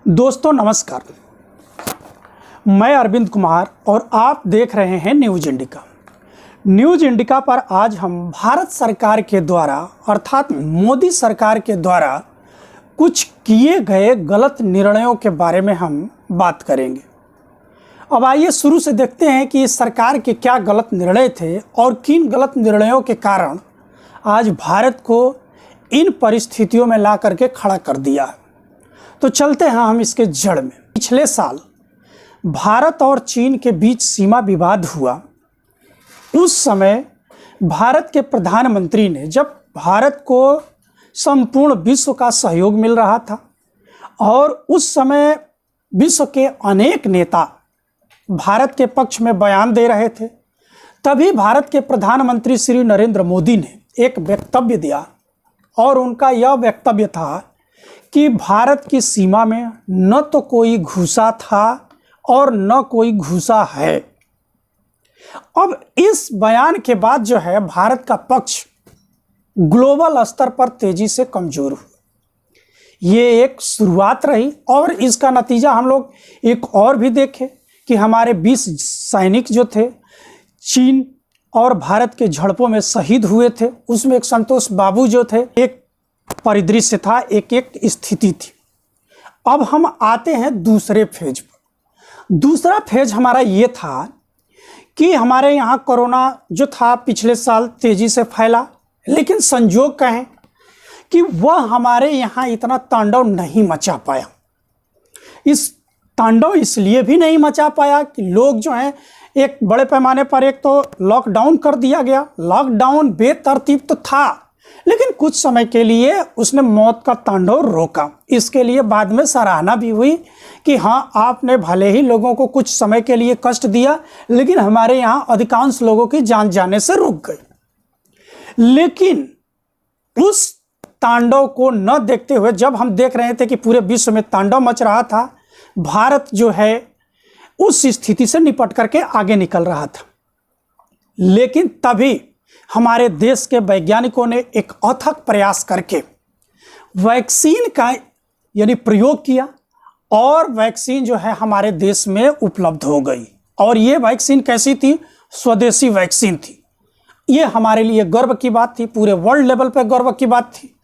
दोस्तों नमस्कार, मैं अरविंद कुमार और आप देख रहे हैं न्यूज़ इंडिका। न्यूज़ इंडिका पर आज हम भारत सरकार के द्वारा अर्थात मोदी सरकार के द्वारा कुछ किए गए गलत निर्णयों के बारे में हम बात करेंगे। अब आइए शुरू से देखते हैं कि इस सरकार के क्या गलत निर्णय थे और किन गलत निर्णयों के कारण आज भारत को इन परिस्थितियों में ला करके खड़ा कर दिया है। तो चलते हैं हम इसके जड़ में। पिछले साल भारत और चीन के बीच सीमा विवाद हुआ। उस समय भारत के प्रधानमंत्री ने, जब भारत को संपूर्ण विश्व का सहयोग मिल रहा था और उस समय विश्व के अनेक नेता भारत के पक्ष में बयान दे रहे थे, तभी भारत के प्रधानमंत्री श्री नरेंद्र मोदी ने एक वक्तव्य दिया और उनका यह वक्तव्य था कि भारत की सीमा में न तो कोई घुसा था और न कोई घुसा है। अब इस बयान के बाद जो है भारत का पक्ष ग्लोबल स्तर पर तेजी से कमजोर हुआ। ये एक शुरुआत रही और इसका नतीजा हम लोग एक और भी देखे कि हमारे 20 सैनिक जो थे चीन और भारत के झड़पों में शहीद हुए थे। उसमें एक संतोष बाबू जो थे, एक परिदृश्य था, एक स्थिति थी। अब हम आते हैं दूसरे फेज पर। दूसरा फेज हमारा ये था कि हमारे यहाँ कोरोना जो था पिछले साल तेजी से फैला, लेकिन संजोग कहें कि वह हमारे यहाँ इतना तांडव नहीं मचा पाया। इस तांडव इसलिए भी नहीं मचा पाया कि लोग जो हैं एक बड़े पैमाने पर एक तो लॉकडाउन कर दिया गया। लॉकडाउन बेतरतीब तो था, लेकिन कुछ समय के लिए उसने मौत का तांडव रोका। इसके लिए बाद में सराहना भी हुई कि हाँ, आपने भले ही लोगों को कुछ समय के लिए कष्ट दिया, लेकिन हमारे यहाँ अधिकांश लोगों की जान जाने से रुक गई। लेकिन उस तांडव को न देखते हुए, जब हम देख रहे थे कि पूरे विश्व में तांडव मच रहा था, भारत जो है उस स्थिति से निपट करके आगे निकल रहा था। लेकिन तभी हमारे देश के वैज्ञानिकों ने एक अथक प्रयास करके वैक्सीन का यानी प्रयोग किया और वैक्सीन जो है हमारे देश में उपलब्ध हो गई। और ये वैक्सीन कैसी थी? स्वदेशी वैक्सीन थी। ये हमारे लिए गर्व की बात थी, पूरे वर्ल्ड लेवल पे गर्व की बात थी।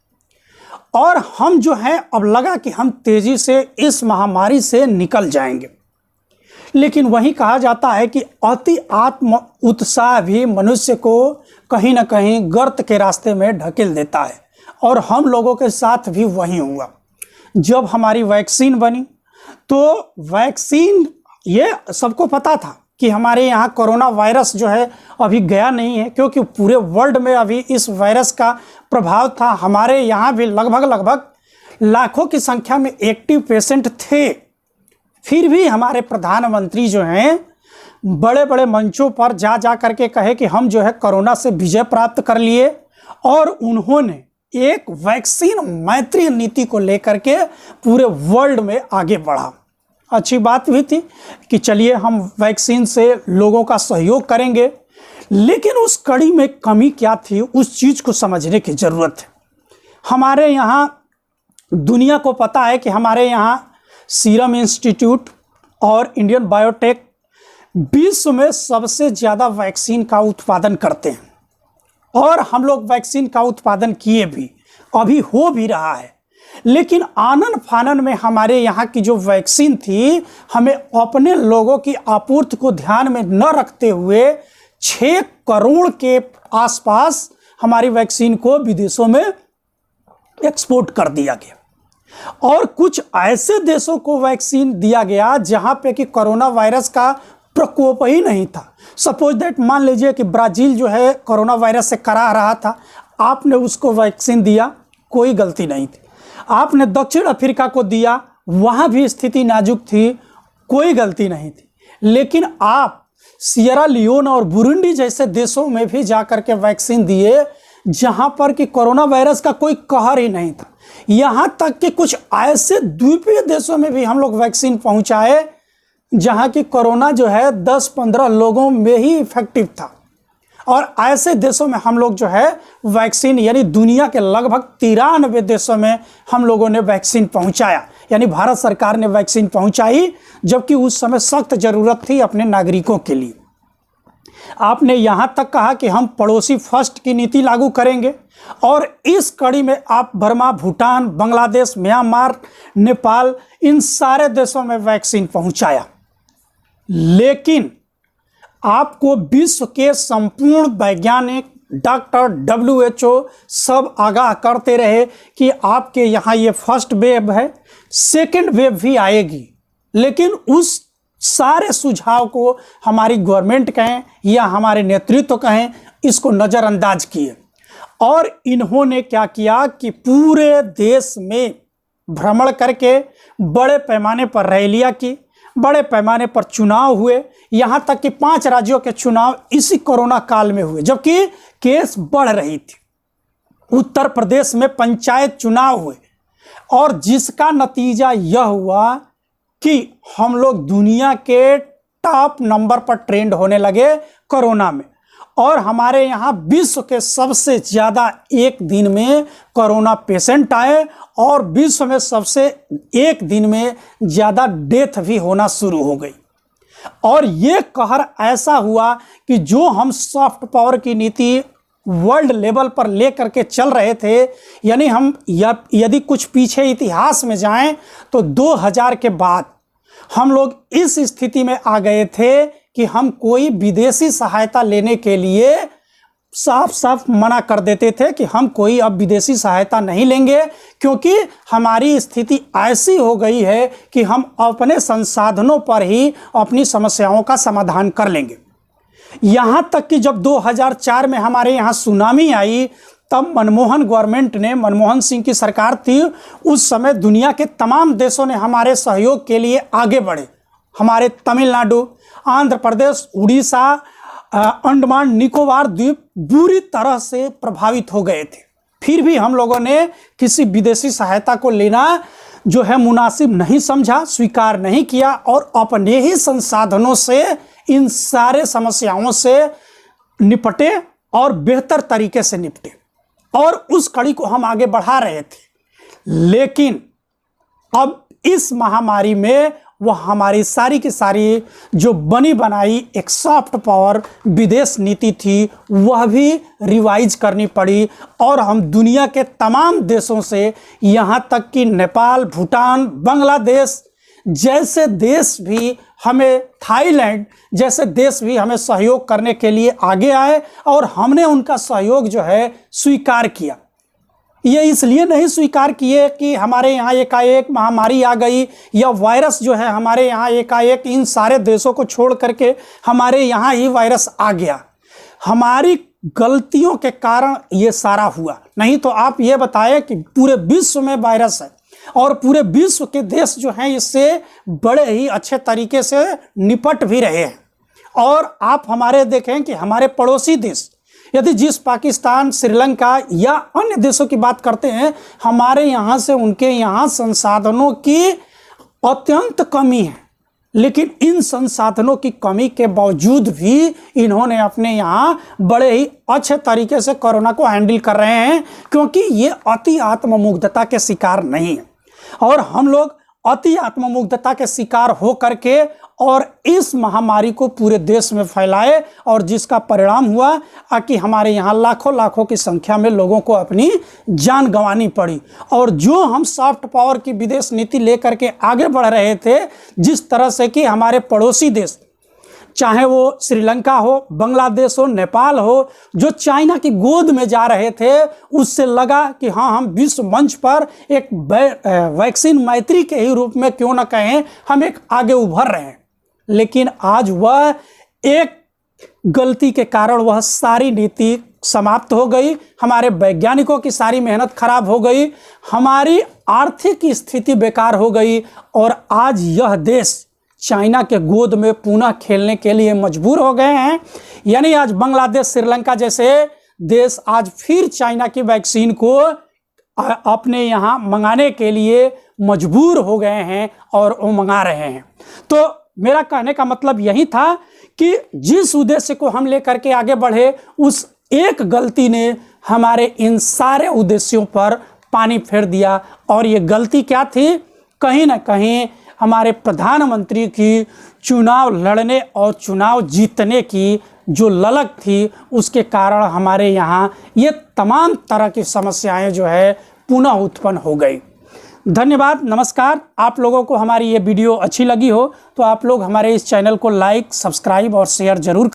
और हम जो है अब लगा कि हम तेजी से इस महामारी से निकल जाएंगे। लेकिन वही कहा जाता है कि अति आत्म उत्साह भी मनुष्य को कहीं ना कहीं गर्त के रास्ते में ढकेल देता है, और हम लोगों के साथ भी वही हुआ। जब हमारी वैक्सीन बनी तो वैक्सीन, ये सबको पता था कि हमारे यहाँ कोरोना वायरस जो है अभी गया नहीं है, क्योंकि पूरे वर्ल्ड में अभी इस वायरस का प्रभाव था। हमारे यहाँ भी लगभग लाखों की संख्या में एक्टिव पेशेंट थे। फिर भी हमारे प्रधानमंत्री जो हैं बड़े बड़े मंचों पर जा करके कहे कि हम जो है कोरोना से विजय प्राप्त कर लिए, और उन्होंने एक वैक्सीन मैत्री नीति को लेकर के पूरे वर्ल्ड में आगे बढ़ा। अच्छी बात भी थी कि चलिए हम वैक्सीन से लोगों का सहयोग करेंगे, लेकिन उस कड़ी में कमी क्या थी, उस चीज़ को समझने की ज़रूरत है। हमारे यहाँ दुनिया को पता है कि हमारे यहाँ सीरम इंस्टीट्यूट और इंडियन बायोटेक विश्व में सबसे ज़्यादा वैक्सीन का उत्पादन करते हैं, और हम लोग वैक्सीन का उत्पादन किए भी, अभी हो भी रहा है। लेकिन आनन फानन में हमारे यहाँ की जो वैक्सीन थी, हमें अपने लोगों की आपूर्ति को ध्यान में न रखते हुए 6 करोड़ के आसपास हमारी वैक्सीन को विदेशों में एक्सपोर्ट कर दिया गया। और कुछ ऐसे देशों को वैक्सीन दिया गया जहां पे कि कोरोना वायरस का प्रकोप ही नहीं था। सपोज दैट, मान लीजिए कि ब्राज़ील जो है कोरोना वायरस से करा रहा था, आपने उसको वैक्सीन दिया, कोई गलती नहीं थी। आपने दक्षिण अफ्रीका को दिया, वहां भी स्थिति नाजुक थी, कोई गलती नहीं थी। लेकिन आप सियरा लियोन और बुरुंडी जैसे देशों में भी जाकर के वैक्सीन दिए जहां पर कि कोरोना वायरस का कोई कहर ही नहीं था। यहाँ तक कि कुछ ऐसे द्वीपीय देशों में भी हम लोग वैक्सीन पहुंचाए जहां की कोरोना जो है 10-15 लोगों में ही इफेक्टिव था। और ऐसे देशों में हम लोग जो है वैक्सीन, यानी दुनिया के लगभग 93 देशों में हम लोगों ने वैक्सीन पहुंचाया, यानी भारत सरकार ने वैक्सीन पहुंचाई, जबकि उस समय सख्त जरूरत थी अपने नागरिकों के लिए। आपने यहां तक कहा कि हम पड़ोसी फर्स्ट की नीति लागू करेंगे, और इस कड़ी में आप बर्मा, भूटान, बांग्लादेश, म्यांमार, नेपाल, इन सारे देशों में वैक्सीन पहुंचाया। लेकिन आपको विश्व के संपूर्ण वैज्ञानिक, डॉक्टर, WHO सब आगाह करते रहे कि आपके यहाँ ये फर्स्ट वेव है, सेकेंड वेव भी आएगी, लेकिन उस सारे सुझाव को हमारी गवर्नमेंट कहें या हमारे नेतृत्व कहें, इसको नज़रअंदाज किए। और इन्होंने क्या किया कि पूरे देश में भ्रमण करके बड़े पैमाने पर रैलियां की, बड़े पैमाने पर चुनाव हुए, यहाँ तक कि 5 राज्यों के चुनाव इसी कोरोना काल में हुए, जबकि केस बढ़ रही थी। उत्तर प्रदेश में पंचायत चुनाव हुए, और जिसका नतीजा यह हुआ कि हम लोग दुनिया के टॉप नंबर पर ट्रेंड होने लगे कोरोना में, और हमारे यहाँ विश्व के सबसे ज़्यादा एक दिन में कोरोना पेशेंट आए, और विश्व में सबसे एक दिन में ज़्यादा डेथ भी होना शुरू हो गई। और ये कहर ऐसा हुआ कि जो हम सॉफ्ट पावर की नीति वर्ल्ड लेवल पर ले करके चल रहे थे, यानी हम यदि कुछ पीछे इतिहास में जाएं तो 2000 के बाद हम लोग इस स्थिति में आ गए थे कि हम कोई विदेशी सहायता लेने के लिए साफ साफ मना कर देते थे कि हम कोई अब विदेशी सहायता नहीं लेंगे, क्योंकि हमारी स्थिति ऐसी हो गई है कि हम अपने संसाधनों पर ही अपनी समस्याओं का समाधान कर लेंगे। यहाँ तक कि जब 2004 में हमारे यहाँ सुनामी आई, तब मनमोहन गवर्नमेंट ने, मनमोहन सिंह की सरकार थी उस समय, दुनिया के तमाम देशों ने हमारे सहयोग के लिए आगे बढ़े। हमारे तमिलनाडु, आंध्र प्रदेश, उड़ीसा, अंडमान निकोबार द्वीप बुरी तरह से प्रभावित हो गए थे। फिर भी हम लोगों ने किसी विदेशी सहायता को लेना जो है मुनासिब नहीं समझा, स्वीकार नहीं किया, और अपने ही संसाधनों से इन सारे समस्याओं से निपटे और बेहतर तरीके से निपटे, और उस कड़ी को हम आगे बढ़ा रहे थे। लेकिन अब इस महामारी में वह हमारी सारी की सारी जो बनी बनाई एक सॉफ्ट पावर विदेश नीति थी, वह भी रिवाइज करनी पड़ी, और हम दुनिया के तमाम देशों से, यहाँ तक कि नेपाल, भूटान, बांग्लादेश जैसे देश भी हमें, थाईलैंड जैसे देश भी हमें सहयोग करने के लिए आगे आए, और हमने उनका सहयोग जो है स्वीकार किया। ये इसलिए नहीं स्वीकार किए कि हमारे यहाँ एकाएक महामारी आ गई, या वायरस जो है हमारे यहाँ एकाएक इन सारे देशों को छोड़ करके हमारे यहाँ ही वायरस आ गया। हमारी गलतियों के कारण ये सारा हुआ। नहीं तो आप ये बताएं कि पूरे विश्व में वायरस है, और पूरे विश्व के देश जो हैं इससे बड़े ही अच्छे तरीके से निपट भी रहे हैं। और आप हमारे देखें कि हमारे पड़ोसी देश, यदि जिस पाकिस्तान, श्रीलंका या अन्य देशों की बात करते हैं, हमारे यहाँ से उनके यहाँ संसाधनों की अत्यंत कमी है, लेकिन इन संसाधनों की कमी के बावजूद भी इन्होंने अपने यहाँ बड़े ही अच्छे तरीके से कोरोना को हैंडल कर रहे हैं, क्योंकि ये अति आत्ममुग्धता के शिकार नहीं है। और हम लोग अति आत्ममुग्धता के शिकार हो करके और इस महामारी को पूरे देश में फैलाए, और जिसका परिणाम हुआ कि हमारे यहाँ लाखों लाखों की संख्या में लोगों को अपनी जान गंवानी पड़ी। और जो हम सॉफ्ट पावर की विदेश नीति लेकर के आगे बढ़ रहे थे, जिस तरह से कि हमारे पड़ोसी देश, चाहे वो श्रीलंका हो, बांग्लादेश हो, नेपाल हो, जो चाइना की गोद में जा रहे थे, उससे लगा कि हाँ, हम विश्व मंच पर एक वैक्सीन मैत्री के ही रूप में क्यों न कहें, हम एक आगे उभर रहे हैं। लेकिन आज वह एक गलती के कारण वह सारी नीति समाप्त हो गई, हमारे वैज्ञानिकों की सारी मेहनत खराब हो गई, हमारी आर्थिक स्थिति बेकार हो गई, और आज यह देश चाइना के गोद में पुनः खेलने के लिए मजबूर हो गए हैं। यानी आज बांग्लादेश, श्रीलंका जैसे देश आज फिर चाइना की वैक्सीन को अपने यहाँ मंगाने के लिए मजबूर हो गए हैं, और वो मंगा रहे हैं। तो मेरा कहने का मतलब यही था कि जिस उद्देश्य को हम लेकर के आगे बढ़े, उस एक गलती ने हमारे इन सारे उद्देश्यों पर पानी फेर दिया। और ये गलती क्या थी? कहीं ना कहीं हमारे प्रधानमंत्री की चुनाव लड़ने और चुनाव जीतने की जो ललक थी, उसके कारण हमारे यहाँ ये तमाम तरह की समस्याएं जो है पुनः उत्पन्न हो गई। धन्यवाद, नमस्कार। आप लोगों को हमारी ये वीडियो अच्छी लगी हो तो आप लोग हमारे इस चैनल को लाइक, सब्सक्राइब और शेयर जरूर